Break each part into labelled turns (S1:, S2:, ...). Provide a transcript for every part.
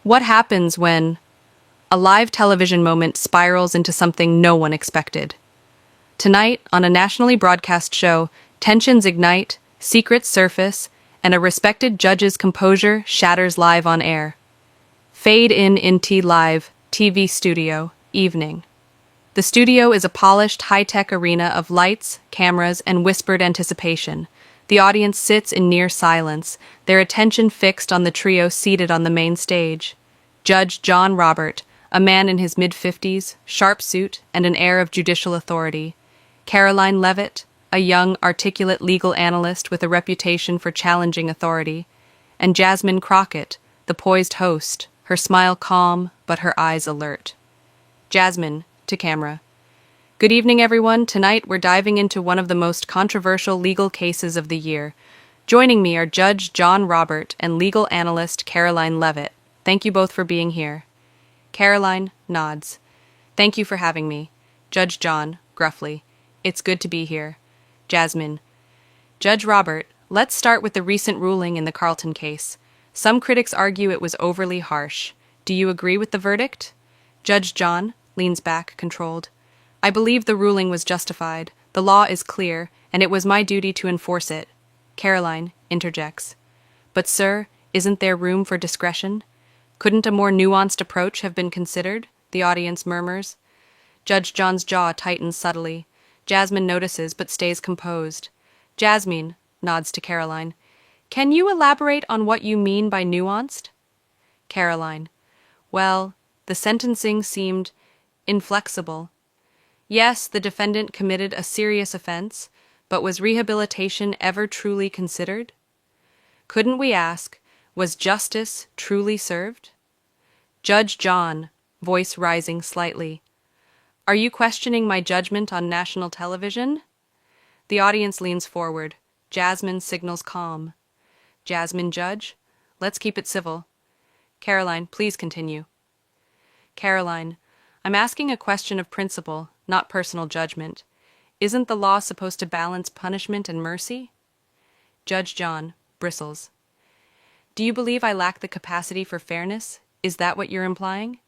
S1: What happens when a live television moment spirals into something no one expected? Tonight, on a nationally broadcast show, tensions ignite, secrets surface, and a respected judge's composure shatters live on air. Fade in into live TV studio, evening. The studio is a polished, high-tech arena of lights, cameras, and whispered anticipation. The audience sits in near silence, their attention fixed on the trio seated on the main stage. Judge John Robert, a man in his mid-50s, sharp suit, and an air of judicial authority. Karoline Leavitt, a young, articulate legal analyst with a reputation for challenging authority. And Jasmine Crockett, the poised host, her smile calm, but her eyes alert. Jasmine, to camera. Good evening, everyone. Tonight, we're diving into one of the most controversial legal cases of the year. Joining me are Judge John Robert and legal analyst Karoline Leavitt. Thank you both for being here. Karoline nods. Thank you for having me. Judge John, gruffly. It's good to be here. Jasmine. Judge Robert, let's start with the recent ruling in the Carlton case. Some critics argue it was overly harsh. Do you agree with the verdict? Judge John leans back, controlled. I believe the ruling was justified. The law is clear, and it was my duty to enforce it. Karoline interjects. But, sir, isn't there room for discretion? Couldn't a more nuanced approach have been considered? The audience murmurs. Judge John's jaw tightens subtly. Jasmine notices but stays composed. Jasmine nods to Karoline. Can you elaborate on what you mean by nuanced? Karoline. Well, the sentencing seemed inflexible. Yes, the defendant committed a serious offense, but was rehabilitation ever truly considered? Couldn't we ask, was justice truly served? Judge John, voice rising slightly. Are you questioning my judgment on national television? The audience leans forward. Jasmine signals calm. Jasmine, Judge, let's keep it civil. Karoline, please continue. Karoline, I'm asking a question of principle, not personal judgment. Isn't the law supposed to balance punishment and mercy? Judge John bristles. Do you believe I lack the capacity for fairness? Is that what you're implying?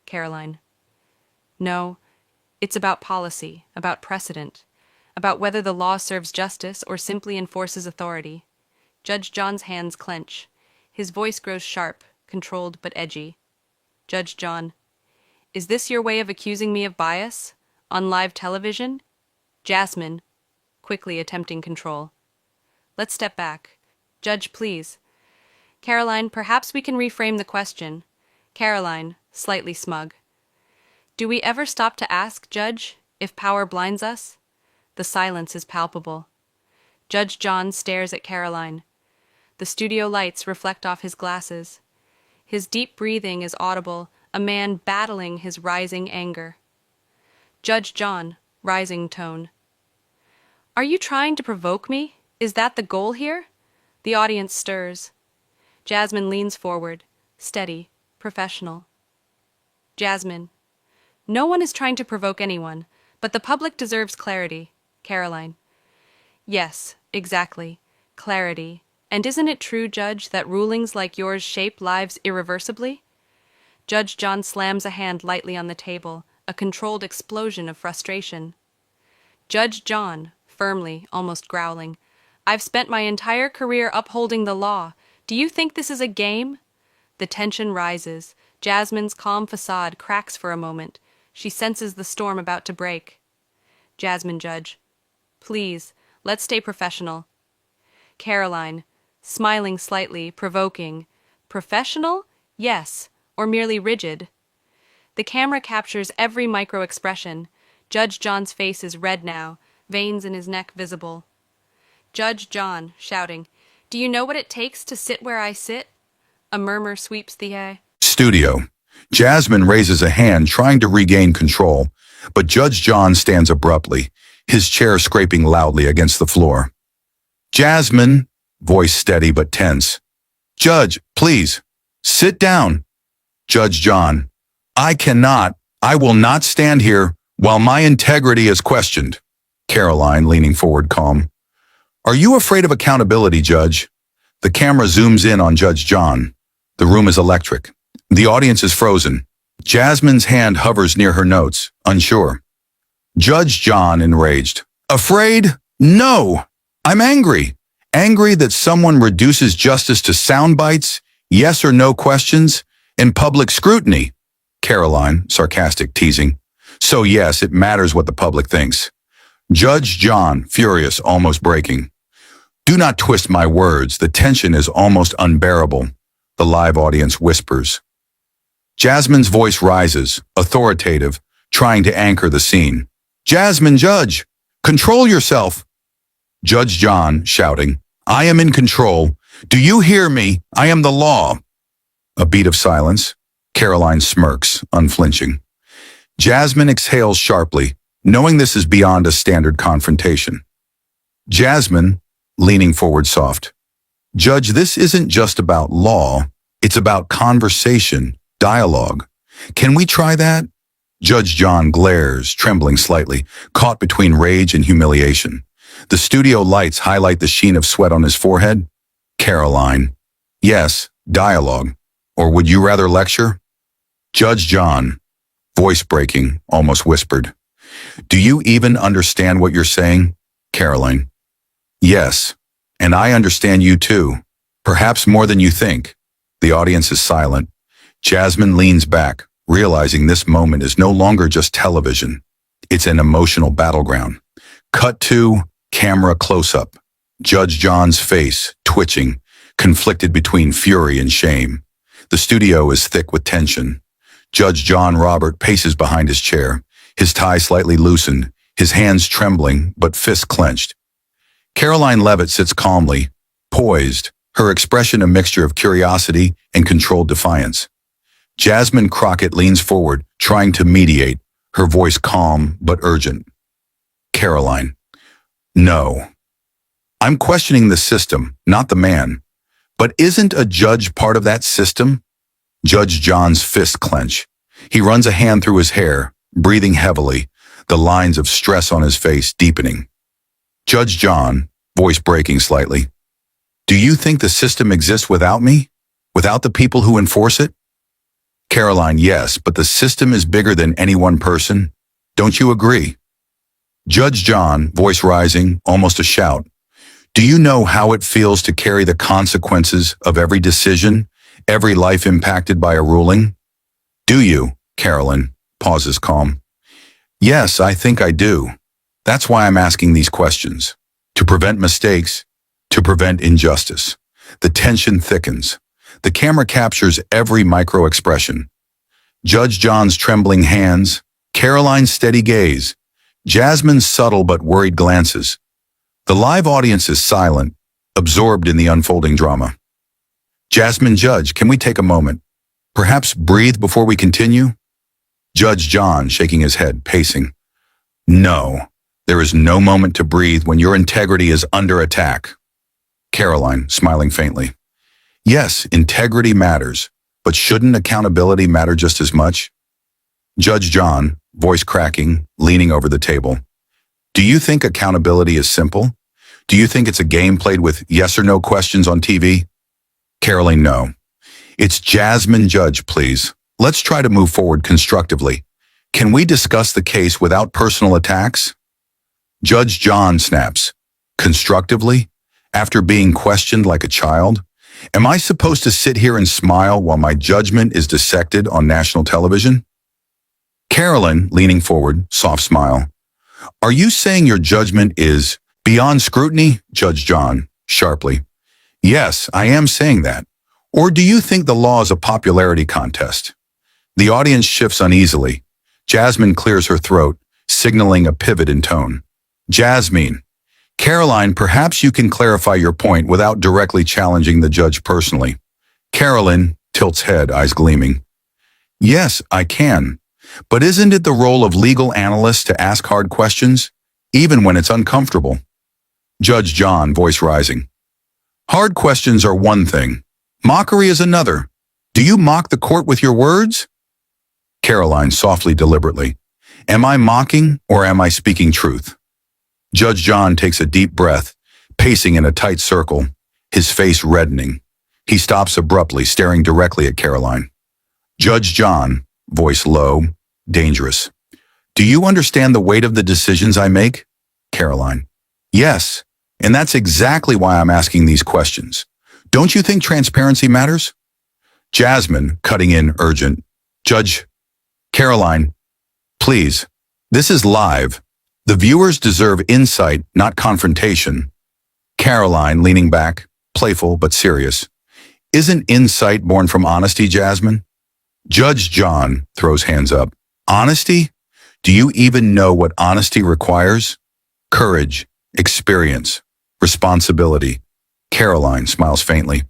S1: Karoline. No, it's about policy, about precedent, about whether the law serves justice or simply enforces authority. Judge John's hands clench. His voice grows sharp, controlled but edgy. Judge John. Is this your way of accusing me of bias? On live television? Jasmine, quickly attempting control. Let's step back. Judge, please. Karoline, perhaps we can reframe the question. Karoline, slightly smug. Do we ever stop to ask, Judge, if power blinds us? The silence is palpable. Judge John stares at Karoline. The studio lights reflect off his glasses. His deep breathing is audible, a man battling his rising anger. Judge John, rising tone. Are you trying to provoke me? Is that the goal here? The audience stirs. Jasmine leans forward, steady, professional. Jasmine. No one is trying to provoke anyone, but the public deserves clarity. Karoline. Yes, exactly. Clarity. And isn't it true, Judge, that rulings like yours shape lives irreversibly? Judge John slams a hand lightly on the table, a controlled explosion of frustration. Judge John, firmly, almost growling. I've spent my entire career upholding the law. Do you think this is a game? The tension rises. Jasmine's calm facade cracks for a moment. She senses the storm about to break. Jasmine, Judge. Please, let's stay professional. Karoline, smiling slightly, provoking. Professional? Yes. Or merely rigid. The camera captures every micro-expression. Judge John's face is red now, veins in his neck visible. Judge John, shouting, Do you know what it takes to sit where I sit? A murmur sweeps the air.
S2: Studio. Jasmine raises a hand trying to regain control, but Judge John stands abruptly, his chair scraping loudly against the floor. Jasmine, voice steady but tense. Judge, please, sit down. Judge John, I will not stand here while my integrity is questioned. Karoline, leaning forward, calm. Are you afraid of accountability, Judge? The camera zooms in on Judge John. The room is electric. The audience is frozen. Jasmine's hand hovers near her notes, unsure. Judge John, enraged. Afraid? No! I'm angry. Angry that someone reduces justice to sound bites, yes or no questions, and public scrutiny. Karoline, sarcastic, teasing. So yes, it matters what the public thinks. Judge John, furious, almost breaking. Do not twist my words. The tension is almost unbearable. The live audience whispers. Jasmine's voice rises, authoritative, trying to anchor the scene. Jasmine, Judge, control yourself. Judge John, shouting. I am in control. Do you hear me? I am the law. A beat of silence. Karoline smirks, unflinching. Jasmine exhales sharply, knowing this is beyond a standard confrontation. Jasmine, leaning forward soft. Judge, this isn't just about law. It's about conversation, dialogue. Can we try that? Judge John glares, trembling slightly, caught between rage and humiliation. The studio lights highlight the sheen of sweat on his forehead. Karoline. Yes, dialogue. Or would you rather lecture? Judge John, voice breaking, almost whispered. Do you even understand what you're saying? Karoline. Yes, and I understand you too. Perhaps more than you think. The audience is silent. Jasmine leans back, realizing this moment is no longer just television. It's an emotional battleground. Cut to camera close-up. Judge John's face, twitching, conflicted between fury and shame. The studio is thick with tension. Judge John Robert paces behind his chair, his tie slightly loosened, his hands trembling but fists clenched. Karoline Leavitt sits calmly, poised, her expression a mixture of curiosity and controlled defiance. Jasmine Crockett leans forward, trying to mediate, her voice calm but urgent. Karoline. No. I'm questioning the system, not the man. But isn't a judge part of that system? Judge John's fists clench. He runs a hand through his hair, breathing heavily, the lines of stress on his face deepening. Judge John, voice breaking slightly. Do you think the system exists without me? Without the people who enforce it? Karoline, yes, but the system is bigger than any one person. Don't you agree? Judge John, voice rising, almost a shout. Do you know how it feels to carry the consequences of every decision, every life impacted by a ruling? Do you, Karoline? Pauses calm. Yes, I think I do. That's why I'm asking these questions. To prevent mistakes, to prevent injustice. The tension thickens. The camera captures every micro-expression. Judge John's trembling hands, Karoline's steady gaze, Jasmine's subtle but worried glances. The live audience is silent, absorbed in the unfolding drama. Jasmine, Judge, can we take a moment? Perhaps breathe before we continue? Judge John, shaking his head, pacing. No, there is no moment to breathe when your integrity is under attack. Karoline, smiling faintly. Yes, integrity matters, but shouldn't accountability matter just as much? Judge John, voice cracking, leaning over the table. Do you think accountability is simple? Do you think it's a game played with yes or no questions on TV? Karoline, no. It's Jasmine, Judge, please. Let's try to move forward constructively. Can we discuss the case without personal attacks? Judge John snaps. Constructively? After being questioned like a child? Am I supposed to sit here and smile while my judgment is dissected on national television? Karoline, leaning forward, soft smile. Are you saying your judgment is beyond scrutiny? Judge John, sharply. Yes, I am saying that. Or do you think the law is a popularity contest? The audience shifts uneasily. Jasmine clears her throat, signaling a pivot in tone. Jasmine. Karoline, perhaps you can clarify your point without directly challenging the judge personally. Karoline tilts head, eyes gleaming. Yes, I can. But isn't it the role of legal analysts to ask hard questions, even when it's uncomfortable? Judge John, voice rising. Hard questions are one thing. Mockery is another. Do you mock the court with your words? Karoline, softly, deliberately. Am I mocking or am I speaking truth? Judge John takes a deep breath, pacing in a tight circle, his face reddening. He stops abruptly, staring directly at Karoline. Judge John, voice low, dangerous. Do you understand the weight of the decisions I make? Karoline. Yes, and that's exactly why I'm asking these questions. Don't you think transparency matters? Jasmine, cutting in urgent. Judge Karoline, please, this is live. The viewers deserve insight, not confrontation. Karoline, leaning back, playful but serious. Isn't insight born from honesty, Jasmine? Judge John throws hands up. Honesty? Do you even know what honesty requires? Courage, experience, responsibility. Karoline smiles faintly.